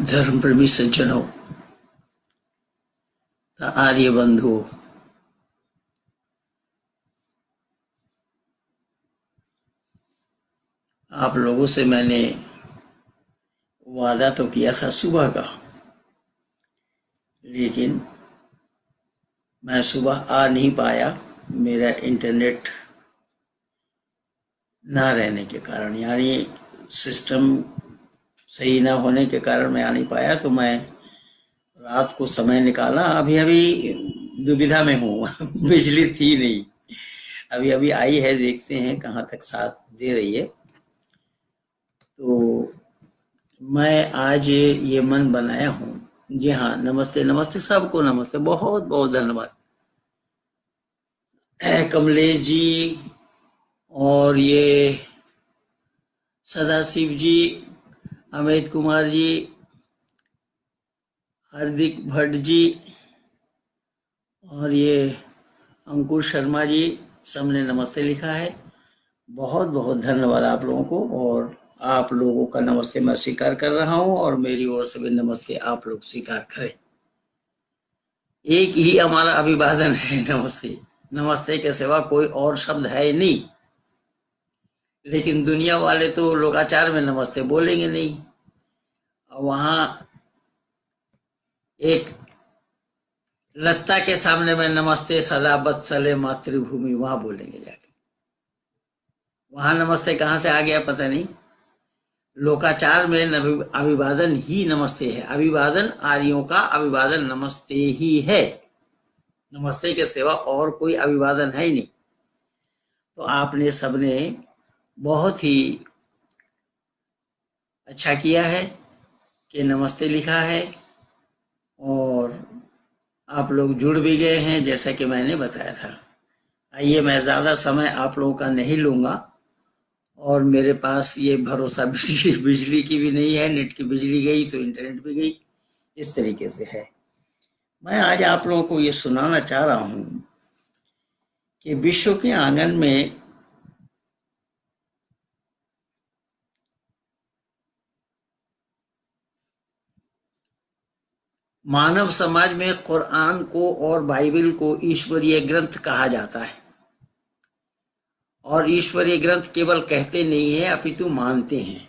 धर्म प्रेमी सज्जनों, आर्य बंधुओं, आप लोगों से मैंने वादा तो किया था सुबह का, लेकिन मैं सुबह आ नहीं पाया। मेरा इंटरनेट ना रहने के कारण, यानी सिस्टम सही ना होने के कारण मैं आ नहीं पाया। तो मैं रात को समय निकाला। अभी अभी दुविधा में हूँ बिजली थी नहीं, अभी अभी आई है, देखते हैं कहाँ तक साथ दे रही है। तो मैं आज ये मन बनाया हूँ। जी हाँ, नमस्ते नमस्ते सबको, नमस्ते, बहुत बहुत धन्यवाद कमलेश जी, और ये सदाशिव जी, अमित कुमार जी, हार्दिक भट्ट जी, और ये अंकुर शर्मा जी, सबने नमस्ते लिखा है। बहुत बहुत धन्यवाद आप लोगों को, और आप लोगों का नमस्ते मैं स्वीकार कर रहा हूँ, और मेरी ओर से भी नमस्ते आप लोग स्वीकार करें। एक ही हमारा अभिवादन है, नमस्ते। नमस्ते के सिवा कोई और शब्द है नहीं, लेकिन दुनिया वाले तो लोकाचार में नमस्ते बोलेंगे नहीं। वहां एक लत्ता के सामने में नमस्ते सदा बत्सले मातृभूमि, वहां बोलेंगे जाके। वहां नमस्ते कहां से आ गया पता नहीं। लोकाचार में अभिवादन ही नमस्ते है। अभिवादन आर्यों का अभिवादन नमस्ते ही है। नमस्ते के सिवा और कोई अभिवादन है ही नहीं। तो आपने सबने बहुत ही अच्छा किया है कि नमस्ते लिखा है, और आप लोग जुड़ भी गए हैं जैसा कि मैंने बताया था। आइए, मैं ज़्यादा समय आप लोगों का नहीं लूँगा, और मेरे पास ये भरोसा बिजली की भी नहीं है। नेट की बिजली गई तो इंटरनेट भी गई, इस तरीके से है। मैं आज आप लोगों को ये सुनाना चाह रहा हूँ कि विश्व के आंगन में मानव समाज में कुरान को और बाइबल को ईश्वरीय ग्रंथ कहा जाता है। और ईश्वरीय ग्रंथ केवल कहते नहीं है, अपितु मानते हैं।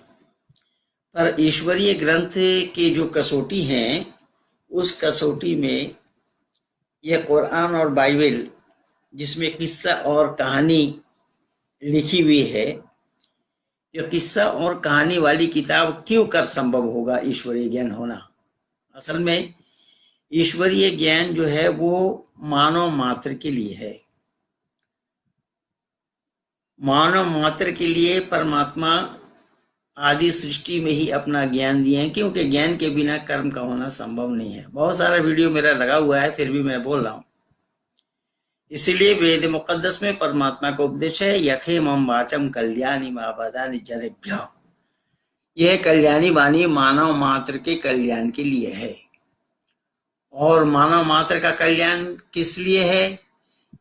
पर ईश्वरीय ग्रंथ की जो कसौटी है, उस कसौटी में यह कुरान और बाइबल, जिसमें किस्सा और कहानी लिखी हुई है, यह किस्सा और कहानी वाली किताब क्यों कर संभव होगा ईश्वरीय ज्ञान होना। असल में ईश्वरीय ज्ञान जो है वो मानव मात्र के लिए है। मानव मात्र के लिए परमात्मा आदि सृष्टि में ही अपना ज्ञान दिए हैं, क्योंकि ज्ञान के बिना कर्म का होना संभव नहीं है। बहुत सारा वीडियो मेरा लगा हुआ है, फिर भी मैं बोल रहा हूं। इसीलिए वेद मुकद्दस में परमात्मा का उपदेश है, यथेमं वाचम कल्याणी मावदानि जनेभ्यः। यह कल्याणी वाणी मानव मात्र के कल्याण के लिए है। और मानव मात्र का कल्याण किस लिए है?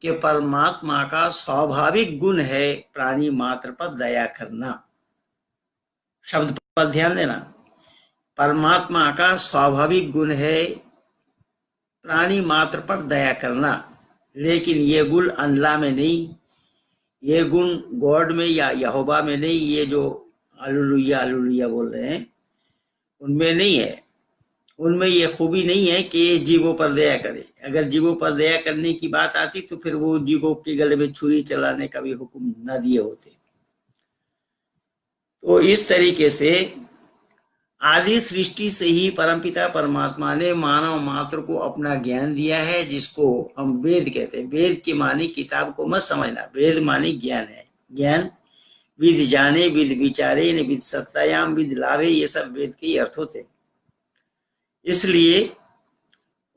कि परमात्मा का स्वाभाविक गुण है प्राणी मात्र पर दया करना। शब्द पर ध्यान देना। परमात्मा का स्वाभाविक गुण है प्राणी मात्र पर दया करना, लेकिन ये गुण अल्लाह में नहीं, ये गुण गॉड में या यहोवा में नहीं, ये जो हालेलुया हालेलुया बोल रहे हैं उनमें नहीं है। उनमें ये खूबी नहीं है कि जीवों पर दया करे। अगर जीवों पर दया करने की बात आती तो फिर वो जीवों के गले में छुरी चलाने का भी हुक्म न दिए होते। तो इस तरीके से आदि सृष्टि से ही परमपिता परमात्मा ने मानव मात्र को अपना ज्ञान दिया है, जिसको हम वेद कहते हैं। वेद की मानी किताब को मत समझना, वेद मानी ज्ञान है। ज्ञान विद जाने, विद विचारे, विद सत्तायाम, विद लाभे, ये सब वेद के अर्थ होते। इसलिए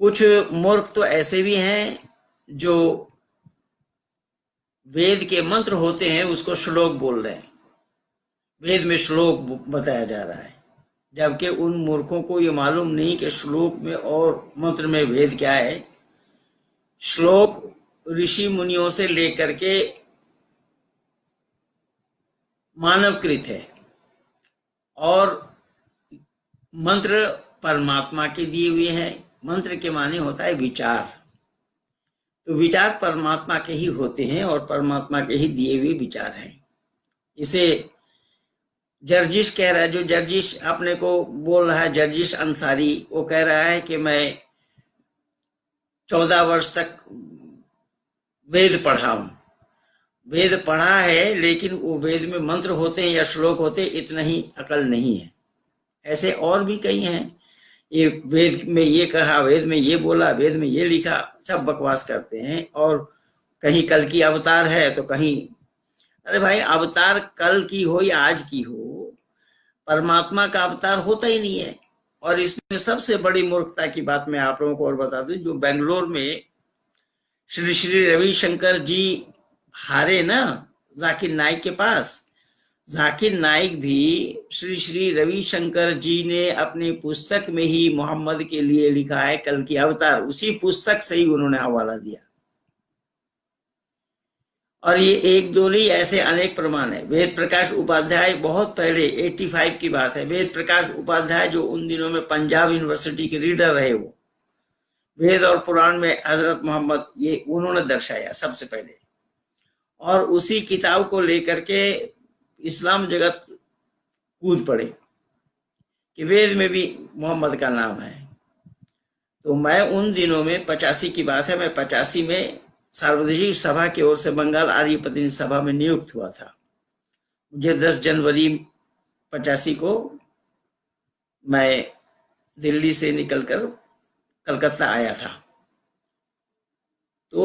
कुछ मूर्ख तो ऐसे भी हैं जो वेद के मंत्र होते हैं उसको श्लोक बोल रहे हैं। वेद में श्लोक बताया जा रहा है, जबकि उन मूर्खों को ये मालूम नहीं कि श्लोक में और मंत्र में भेद क्या है। श्लोक ऋषि मुनियों से लेकर के मानवकृत है, और मंत्र परमात्मा के दिए हुए हैं। मंत्र के माने होता है विचार, तो विचार परमात्मा के ही होते हैं और परमात्मा के ही दिए हुए विचार हैं। इसे जर्जिश कह रहा है, जो जर्जिश अपने को बोल रहा है, जर्जिश अंसारी, वो कह रहा है कि मैं 14 वर्ष तक वेद पढ़ा हूं। वेद पढ़ा है, लेकिन वो वेद में मंत्र होते हैं या श्लोक होते हैं, इतना ही अकल नहीं है। ऐसे और भी कई हैं, ये वेद में ये कहा, वेद में ये बोला, वेद में ये लिखा, सब बकवास करते हैं। और कहीं कल की अवतार है तो कहीं, अरे भाई अवतार कल की हो या आज की हो, परमात्मा का अवतार होता ही नहीं है। और इसमें सबसे बड़ी मूर्खता की बात मैं आप लोगों को और बता दूं, जो बेंगलोर में श्री श्री रविशंकर जी हारे ना जाकिर नाइक के पास, जाकिर नाइक भी श्री श्री रविशंकर जी ने अपनी पुस्तक में ही मोहम्मद के लिए लिखा है कल की अवतार, उसी पुस्तक से ही उन्होंने हवाला दिया। और ये एक दो नहीं, ऐसे अनेक प्रमाण है। वेद प्रकाश उपाध्याय, बहुत पहले 85 की बात है, वेद प्रकाश उपाध्याय जो उन दिनों में पंजाब यूनिवर्सिटी के रीडर रहे, वो वेद और पुराण में हजरत मोहम्मद, ये उन्होंने दर्शाया सबसे पहले। और उसी किताब को लेकर के इस्लाम जगत कूद पड़े कि वेद में भी मोहम्मद का नाम है। तो मैं उन दिनों में 85 की बात है, मैं 85 में सार्वजनिक सभा की ओर से बंगाल आर्य प्रतिनिधि सभा में नियुक्त हुआ था। मुझे 10 जनवरी 85 को मैं दिल्ली से निकलकर कलकत्ता आया था। तो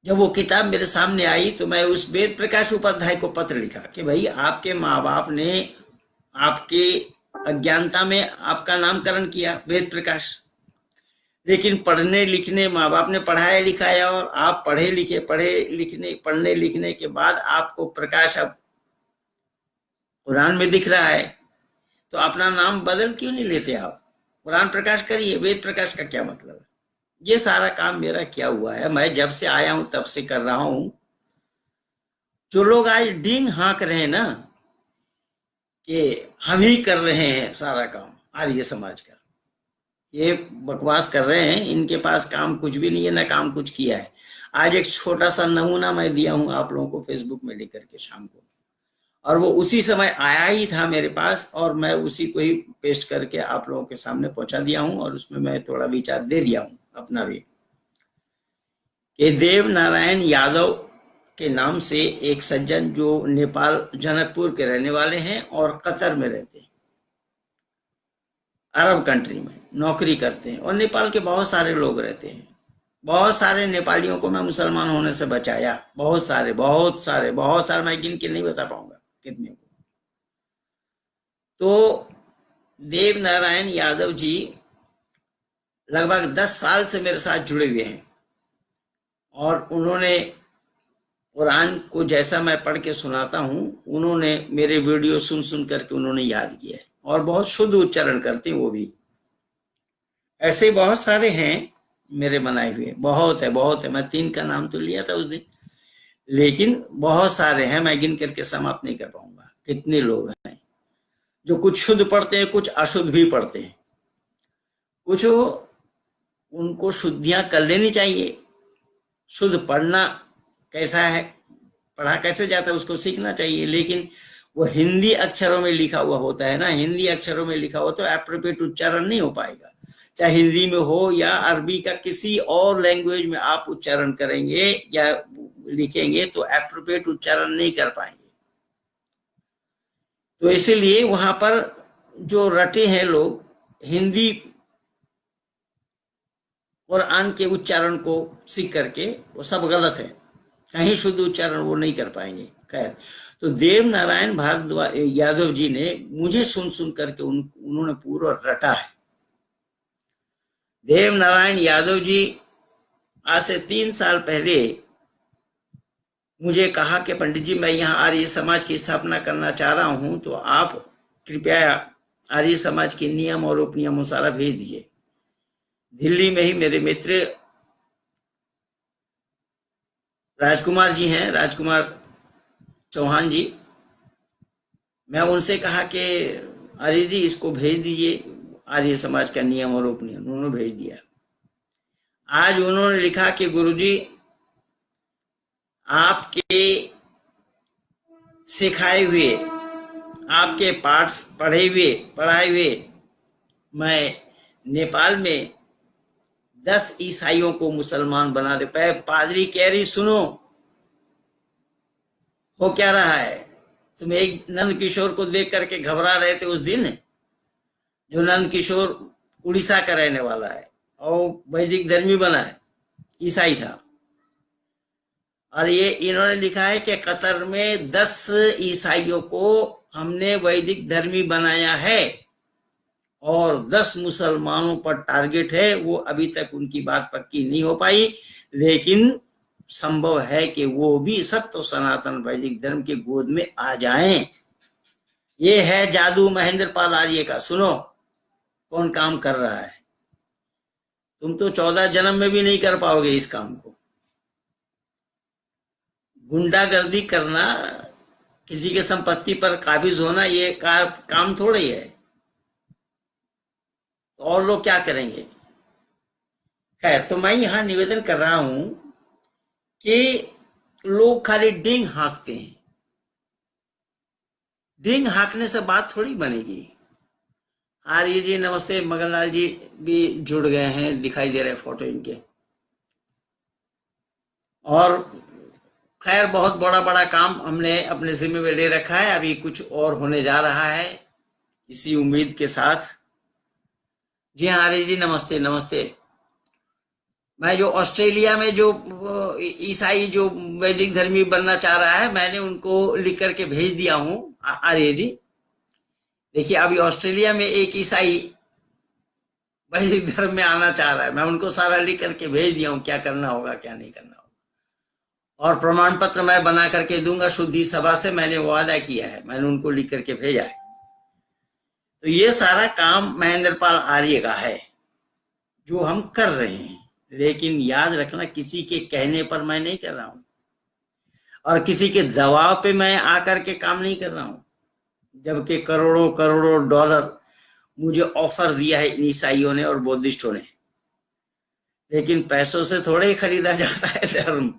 जब वो किताब मेरे सामने आई तो मैं उस वेद प्रकाश उपाध्याय को पत्र लिखा कि भाई आपके माँ बाप ने आपके अज्ञानता में आपका नामकरण किया वेद प्रकाश, लेकिन पढ़ने लिखने माँ बाप ने पढ़ाया लिखाया और आप पढ़ने लिखने के बाद आपको प्रकाश अब कुरान में दिख रहा है, तो अपना नाम बदल क्यों नहीं लेते आप, कुरान प्रकाश करिए, वेद प्रकाश का क्या मतलब है। ये सारा काम मेरा क्या हुआ है, मैं जब से आया हूं तब से कर रहा हूं। जो लोग आज डींग हाँक रहे हैं ना कि हम ही कर रहे हैं सारा काम आर्य समाज का, ये बकवास कर रहे हैं। इनके पास काम कुछ भी नहीं है, ना काम कुछ किया है। आज एक छोटा सा नमूना मैं दिया हूं आप लोगों को फेसबुक में लेकर के शाम को, और वो उसी समय आया ही था मेरे पास, और मैं उसी को ही पेस्ट करके आप लोगों के सामने पहुंचा दिया हूं। और उसमें मैं थोड़ा विचार दे दिया हूं अपना भी, कि देव नारायण यादव के नाम से एक सज्जन जो नेपाल जनकपुर के रहने वाले हैं और कतर में रहते हैं, अरब कंट्री में नौकरी करते हैं, और नेपाल के बहुत सारे लोग रहते हैं। बहुत सारे नेपालियों को मैं मुसलमान होने से बचाया, बहुत सारे मैं गिन के नहीं बता पाऊंगा कितने को। तो देव नारायण यादव जी लगभग 10 साल से मेरे साथ जुड़े हुए हैं, और उन्होंने कुरान को जैसा मैं पढ़ के सुनाता हूं, उन्होंने मेरे वीडियो सुन करके उन्होंने याद किया है, और बहुत शुद्ध उच्चारण करते हैं वो भी। ऐसे बहुत सारे हैं मेरे बनाए हुए, बहुत है। मैं 3 का नाम तो लिया था उस दिन, लेकिन बहुत सारे हैं, मैं गिन करके समाप्त नहीं कर पाऊंगा कितने लोग हैं जो कुछ शुद्ध पढ़ते हैं, कुछ अशुद्ध भी पढ़ते हैं। कुछ उनको शुद्धियां कर लेनी चाहिए, शुद्ध पढ़ना कैसा है, पढ़ा कैसे जाता है उसको सीखना चाहिए, लेकिन वो हिंदी अक्षरों में लिखा हुआ होता है ना, हिंदी अक्षरों में लिखा हुआ तो एप्रोप्रिएट उच्चारण नहीं हो पाएगा। चाहे हिंदी में हो या अरबी का किसी और लैंग्वेज में आप उच्चारण करेंगे या लिखेंगे तो एप्रोप्रिएट उच्चारण नहीं कर पाएंगे। तो इसीलिए वहां पर जो रटे हैं लोग हिंदी कुरान के उच्चारण को सीख करके, वो सब गलत है, कहीं शुद्ध उच्चारण वो नहीं कर पाएंगे। खैर, तो देव नारायण भारद्वाज यादव जी ने मुझे सुन करके उन्होंने पूरा रटा है। देव नारायण यादव जी आज से 3 साल पहले मुझे कहा कि पंडित जी मैं यहाँ आर्य समाज की स्थापना करना चाह रहा हूं, तो आप कृपया आर्य समाज के नियम और उपनियमों सारा भेज दीजिए। दिल्ली में ही मेरे मित्र राजकुमार जी हैं, राजकुमार चौहान जी, मैं उनसे कहा कि आर्य जी इसको भेज दीजिए, आर्य समाज का नियम और उपनियम, उन्होंने भेज दिया। आज उन्होंने लिखा कि गुरुजी आपके सिखाए हुए, आपके पाठ पढ़ाए हुए मैं नेपाल में 10 ईसाइयों को मुसलमान बना दे पाए। पादरी कह रही सुनो, हो क्या रहा है? तुम एक नंद किशोर को देख करके घबरा रहे थे उस दिन, जो नंद किशोर उड़ीसा का रहने वाला है और वैदिक धर्मी बना है, ईसाई था। और ये इन्होंने लिखा है कि कतर में 10 ईसाइयों को हमने वैदिक धर्मी बनाया है और 10 मुसलमानों पर टारगेट है। वो अभी तक उनकी बात पक्की नहीं हो पाई, लेकिन संभव है कि वो भी सत्य सनातन वैदिक धर्म के गोद में आ जाएं। ये है जादू महेंद्र पाल आर्य का। सुनो कौन काम कर रहा है। तुम तो 14 जन्म में भी नहीं कर पाओगे इस काम को। गुंडागर्दी करना, किसी के संपत्ति पर काबिज होना, ये काम थोड़ा ही है। तो और लोग क्या करेंगे? खैर, तो मैं यहां निवेदन कर रहा हूं कि लोग खाली डिंग हाँकते हैं। डिंग हाँकने से बात थोड़ी बनेगी। आर्य जी नमस्ते, मगनलाल जी भी जुड़ गए हैं, दिखाई दे रहे फोटो इनके। और खैर, बहुत बड़ा काम हमने अपने जिम्मे में ले रखा है। अभी कुछ और होने जा रहा है इसी उम्मीद के साथ। जी हाँ आर्य जी नमस्ते नमस्ते। मैं जो ऑस्ट्रेलिया में जो ईसाई जो वैदिक धर्मी बनना चाह रहा है, मैंने उनको लिख करके भेज दिया हूँ आर्य जी। देखिए अभी ऑस्ट्रेलिया में एक ईसाई वैदिक धर्म में आना चाह रहा है, मैं उनको सारा लिख करके भेज दिया हूँ, क्या करना होगा क्या नहीं करना होगा। और प्रमाण पत्र मैं बना करके दूंगा शुद्धि सभा से, मैंने वादा किया है, मैंने उनको लिख करके भेजा है। तो ये सारा काम महेंद्र पाल आर्य का है जो हम कर रहे हैं। लेकिन याद रखना, किसी के कहने पर मैं नहीं कर रहा हूं और किसी के दबाव पे मैं आकर के काम नहीं कर रहा हूं। जबकि करोड़ों करोड़ों डॉलर मुझे ऑफर दिया है इन ईसाइयों ने और बौद्धिस्टों ने, लेकिन पैसों से थोड़े ही खरीदा जाता है धर्म।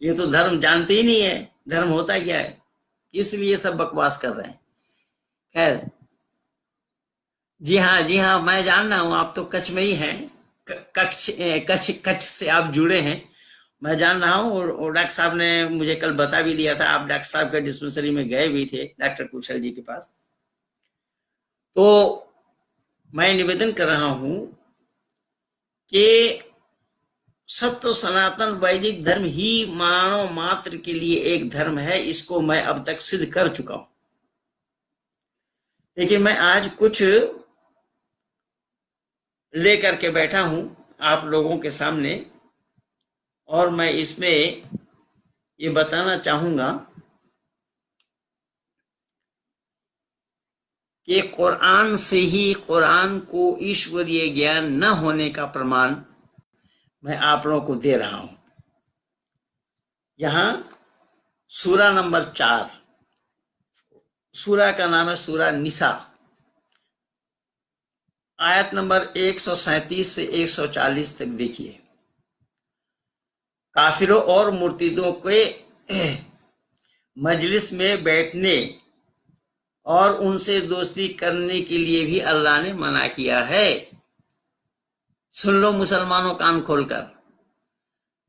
ये तो धर्म जानते ही नहीं है, धर्म होता क्या है, इसलिए सब बकवास कर रहे हैं। खैर, जी हाँ मैं जान रहा हूं, आप तो कच्छ में ही हैं, कच्छ से आप जुड़े हैं, मैं जान रहा हूं। और डॉक्टर साहब ने मुझे कल बता भी दिया था, आप डॉक्टर साहब के डिस्पेंसरी में गए भी थे, डॉक्टर कुशल जी के पास। तो मैं निवेदन कर रहा हूं कि सत्य सनातन वैदिक धर्म ही मानव मात्र के लिए एक धर्म है। इसको मैं अब तक सिद्ध कर चुका हूं, लेकिन मैं आज कुछ लेकर के बैठा हूं आप लोगों के सामने, और मैं इसमें ये बताना चाहूंगा कि कुरान से ही कुरान को ईश्वरीय ज्ञान न होने का प्रमाण मैं आप लोगों को दे रहा हूं। यहां सूरा नंबर 4, सूरा का नाम है सूरा निसा, आयत नंबर 137 से 140 तक देखिए। काफिरों और मुर्तिदों के मजलिस में बैठने और उनसे दोस्ती करने के लिए भी अल्लाह ने मना किया है। सुन लो मुसलमानों, कान खोलकर,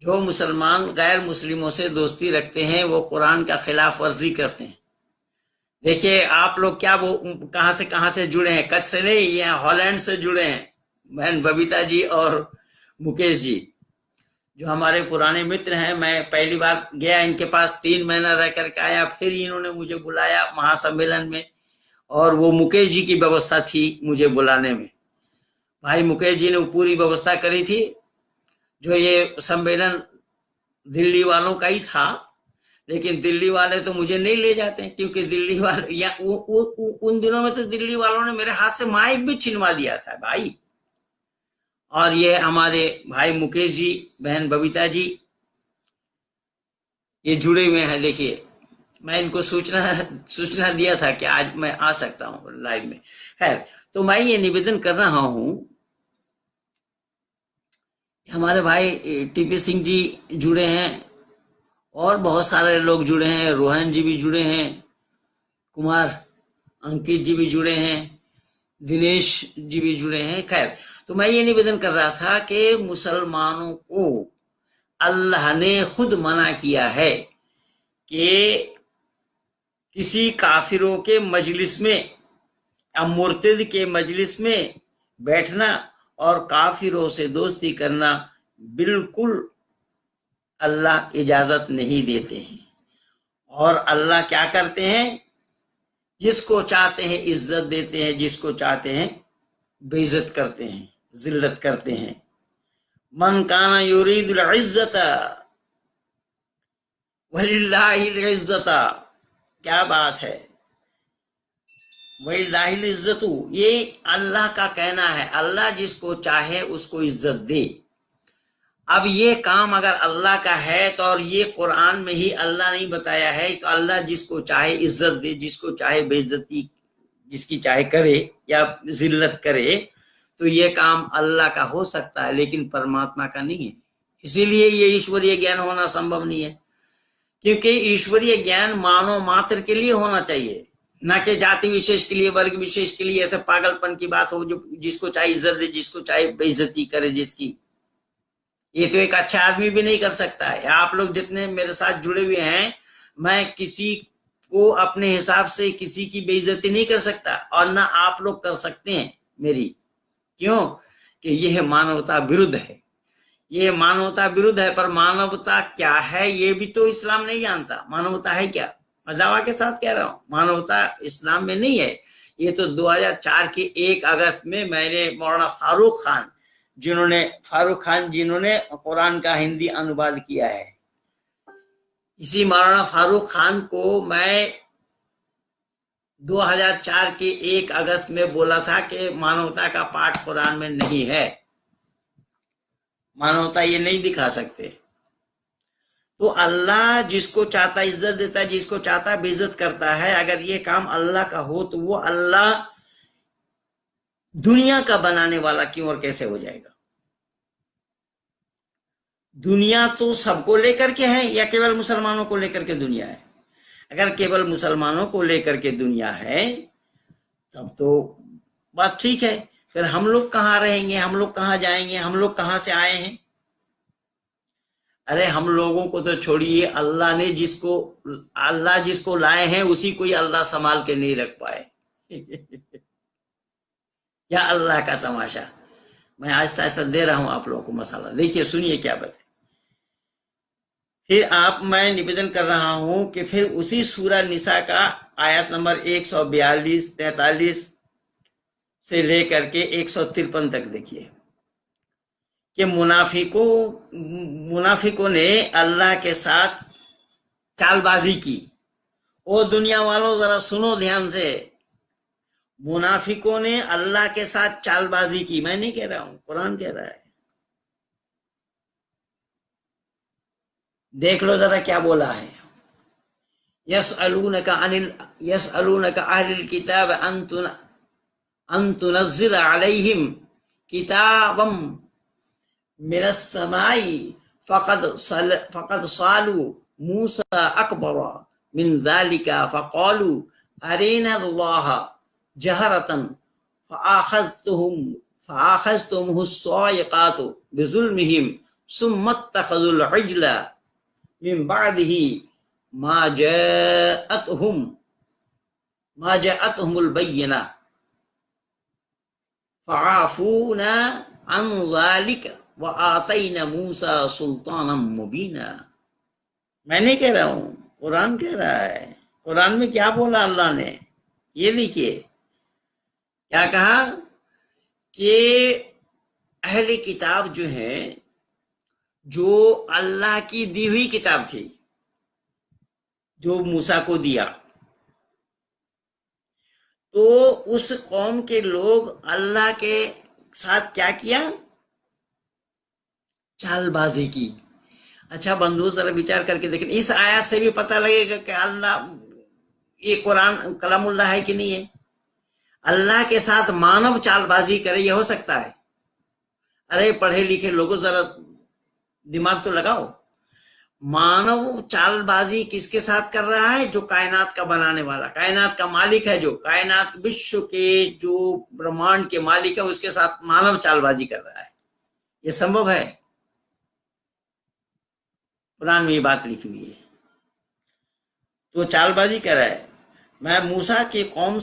जो मुसलमान गैर मुस्लिमों से दोस्ती रखते हैं वो कुरान का खिलाफ वर्जी करते हैं। देखिए आप लोग क्या वो कहां से जुड़े हैं, कच्छ से नहीं, ये हॉलैंड से जुड़े हैं। बहन बबीता जी और मुकेश जी जो हमारे पुराने मित्र हैं, मैं पहली बार गया इनके पास, 3 महीना रह करके आया, फिर इन्होंने मुझे बुलाया महासम्मेलन में, और वो मुकेश जी की व्यवस्था थी मुझे बुलाने में। भाई मुकेश जी ने पूरी व्यवस्था करी थी। जो ये सम्मेलन दिल्ली वालों का ही था, लेकिन दिल्ली वाले तो मुझे नहीं ले जाते हैं, क्योंकि दिल्ली वाले या उन दिनों में तो दिल्ली वालों ने मेरे हाथ से माइक भी छिनवा दिया था भाई। और ये हमारे भाई मुकेश जी, बहन बबीता जी, ये जुड़े हुए हैं। देखिए मैं इनको सूचना सूचना दिया था कि आज मैं आ सकता हूँ लाइव में। खैर, तो मैं ये निवेदन कर रहा हूँ, हमारे भाई टीपी सिंह जी जुड़े हैं और बहुत सारे लोग जुड़े हैं, रोहन जी भी जुड़े हैं, कुमार अंकित जी भी जुड़े हैं, दिनेश जी भी जुड़े हैं। खैर, तो मैं ये निवेदन कर रहा था कि मुसलमानों को अल्लाह ने खुद मना किया है कि किसी काफिरों के मजलिस में या मुर्तद के मजलिस में बैठना और काफिरों से दोस्ती करना बिल्कुल अल्लाह इजाजत नहीं देते हैं। और अल्लाह क्या करते हैं, जिसको चाहते हैं इज्जत देते हैं, जिसको चाहते हैं बेइज्जत करते हैं, जिल्लत करते हैं। मन काना युरीदुल इज्जता वलिल्लाहिल इज्जता, क्या बात है, वलिल्लाहिल इज्जतु, ये अल्लाह का कहना है। अल्लाह जिसको चाहे उसको इज्जत दे। अब ये काम अगर अल्लाह का है तो, और ये कुरान में ही अल्लाह नहीं बताया है कि अल्लाह जिसको चाहे इज्जत दे, जिसको चाहे बेइज्जती जिसकी चाहे करे या जिल्लत करे, तो ये काम अल्लाह का हो सकता है लेकिन परमात्मा का नहीं है। इसीलिए ये ईश्वरीय ज्ञान होना संभव नहीं है, क्योंकि ईश्वरीय ज्ञान मानव मात्र के लिए होना चाहिए, न कि जाति विशेष के लिए, वर्ग विशेष के लिए। ऐसे पागलपन की बात हो जो जिसको चाहे इज्जत दे, जिसको चाहे बेइज्जती करे जिसकी। ये तो एक अच्छा आदमी भी नहीं कर सकता है। आप लोग जितने मेरे साथ जुड़े हुए हैं, मैं किसी को अपने हिसाब से किसी की बेइज्जती नहीं कर सकता, और ना आप लोग कर सकते हैं मेरी। क्यों? कि यह मानवता विरुद्ध है, ये मानवता विरुद्ध है। पर मानवता क्या है ये भी तो इस्लाम नहीं जानता। मानवता है क्या? मैं दावा के साथ कह रहा हूं, मानवता इस्लाम में नहीं है। ये तो 2004 के 1 अगस्त में मैंने मौलाना फारूक खान जिन्होंने कुरान का हिंदी अनुवाद किया है, इसी मौलाना फारूक खान को मैं 2004 के 1 अगस्त में बोला था कि मानवता का पाठ कुरान में नहीं है, मानवता ये नहीं दिखा सकते। तो अल्लाह जिसको चाहता इज्जत देता है, जिसको चाहता बेइज्जत करता है। अगर ये काम अल्लाह का हो तो वो अल्लाह दुनिया का बनाने वाला क्यों और कैसे हो जाएगा? दुनिया तो सबको लेकर के है या केवल मुसलमानों को लेकर के दुनिया है? अगर केवल मुसलमानों को लेकर के दुनिया है तब तो बात ठीक है, फिर हम लोग कहाँ रहेंगे, हम लोग कहाँ जाएंगे, हम लोग कहाँ से आए हैं? अरे हम लोगों को तो छोड़िए, अल्लाह जिसको लाए हैं उसी को ही अल्लाह संभाल के नहीं रख पाए। या अल्लाह का तमाशा। मैं आहिस्ता आहिस्ता दे रहा हूं आप लोगों को मसाला, देखिए सुनिए क्या बात है। फिर मैं निवेदन कर रहा हूं कि फिर उसी सूरा निसा का आयत नंबर 142, 43 से लेकर के 153 तक देखिए कि मुनाफिकों ने अल्लाह के साथ चालबाजी की। ओ दुनिया वालों जरा सुनो ध्यान से, मुनाफिकों ने अल्लाह के साथ चालबाजी की। मैं नहीं कह रहा हूं, कुरान कह रहा है। देख लो जरा क्या बोला है। यसअलूनका अहलिल किताब अन तुनज़्ज़िल अलैहिम किताबम मिनस समाई फ़क़द सालू मूसा अकबर मिन ज़ालिका फ़क़ालू अरीना अल्लाह जहरतन फ़अख़ज़तहुमुस्साइक़ातु बिज़ुल्मिहिम सुम्मा इत्तख़ज़ुल इज्ला मिन बादिही मा जाअतहुमुल बय्यिना फ़अफ़ूना अन ज़ालिका व आतैना मूसा सुल्तानम मुबीना। मैं नहीं कह रहा हूं, कुरान कह रहा है। कुरान में क्या बोला अल्लाह ने, ये देखिए क्या कहा कि अहले किताब जो है, जो अल्लाह की दी हुई किताब थी, जो मूसा को दिया, तो उस कौम के लोग अल्लाह के साथ क्या किया? चालबाजी की। अच्छा बंधु, जरा विचार करके देखें, इस आयत से भी पता लगेगा कि अल्लाह ये कुरान कलामुल्लाह है कि नहीं है। अल्लाह के साथ मानव चालबाजी करे, ये हो सकता है? अरे पढ़े लिखे लोगों, जरा दिमाग तो लगाओ। मानव चालबाजी किसके साथ कर रहा है? जो कायनात का बनाने वाला, कायनात का मालिक है, जो कायनात विश्व के जो ब्रह्मांड के मालिक है, उसके साथ मानव चालबाजी कर रहा है। ये संभव है? कुरान में ये बात लिखी हुई है। तो चालबाजी कर रहा है। मैं मूसा के कौम